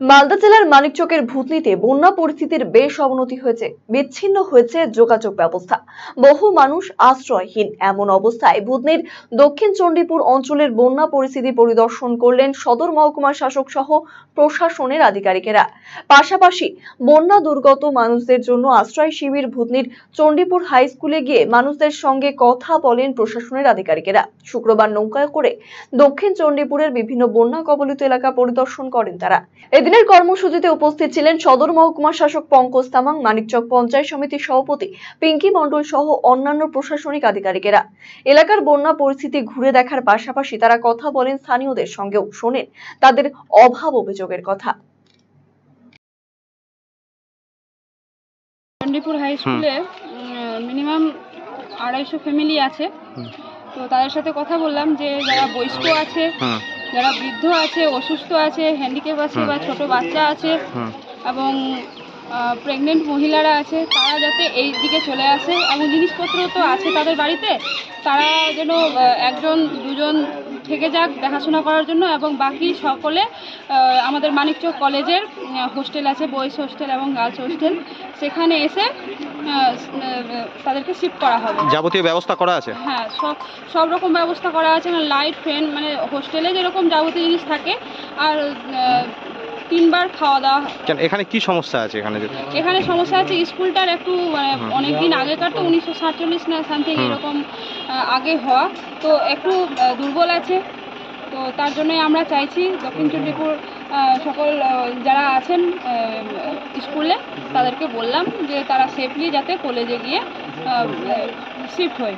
মালদা জেলার মানিকচকের ভূতনিতে বন্যা পরিস্থিতির বেশ অবনতি হয়েছে। বিচ্ছিন্ন হয়েছে যোগাযোগ ব্যবস্থা, বহু মানুষ আশ্রয়হীন। এমন অবস্থায় ভূতনির দক্ষিণ চণ্ডীপুর অঞ্চলের বন্যা পরিস্থিতি পরিদর্শন করলেন সদর মহকুমার শাসক সহ প্রশাসনের আধিকারিকেরা। পাশাপাশি বন্যা দুর্গত মানুষদের জন্য আশ্রয় শিবির ভূতনির চণ্ডীপুর হাই স্কুলে গিয়ে মানুষদের সঙ্গে কথা বলেন প্রশাসনের আধিকারিকেরা। শুক্রবার নৌকায় করে দক্ষিণ চণ্ডীপুরের বিভিন্ন বন্যা কবলিত এলাকা পরিদর্শন করেন তারা। এদিনের কর্মসূচিতে উপস্থিত ছিলেন সদর মহকুমা শাসক পঙ্কজ তামাং, মানিকচক পঞ্চায়েত সমিতির সভাপতি পিঙ্কি মণ্ডল সহ অন্যান্য প্রশাসনিক আধিকারিকেরা। এলাকার বন্যা পরিস্থিতি ঘুরে দেখার পাশাপাশি তারা কথা বলেন স্থানীয়দের সঙ্গেও শোনেন তাদের অভাব অভিযোগের কথা। চণ্ডীপুর হাই স্কুলে মিনিমাম 250 ফ্যামিলি আছে। তো তাদের সাথে কথা বললাম যে যারা বয়স্ক আছে, যারা বৃদ্ধ আছে, অসুস্থ আছে, হ্যান্ডিক্যাপ আছে বা ছোট বাচ্চা আছে এবং প্রেগনেন্ট মহিলারা আছে, তারা যাতে এই দিকে চলে আসে এবং জিনিসপত্র তো আছে তাদের বাড়িতে, তারা যেন একজন দুজন থেকে যাক দেখাশোনা করার জন্য এবং বাকি সকলে আমাদের মানিকচক কলেজের হোস্টেল আছে, বয়েজ হোস্টেল এবং গার্লস হোস্টেল, সেখানে এসে তাদেরকে শিফট করা হবে। যাবতীয় ব্যবস্থা করা আছে? হ্যাঁ, সব রকম ব্যবস্থা করা আছে। লাইট, ফ্যান, মানে হোস্টেলে যেরকম যাবতীয় জিনিস থাকে, আর 3 বার খাওয়া দাওয়া। এখানে কি সমস্যা আছে? এখানে সমস্যা আছে স্কুলটার একটু অনেকদিন আগেকার, তো 1947 না সামথিং এরকম আগে হওয়া, তো একটু দুর্বল আছে। তো তার জন্যই আমরা চাইছি দক্ষিণ চণ্ডীপুর সকল যারা আছেন স্কুলে তাদেরকে বললাম যে তারা সেফলি যাতে কলেজে গিয়ে শিফট হয়।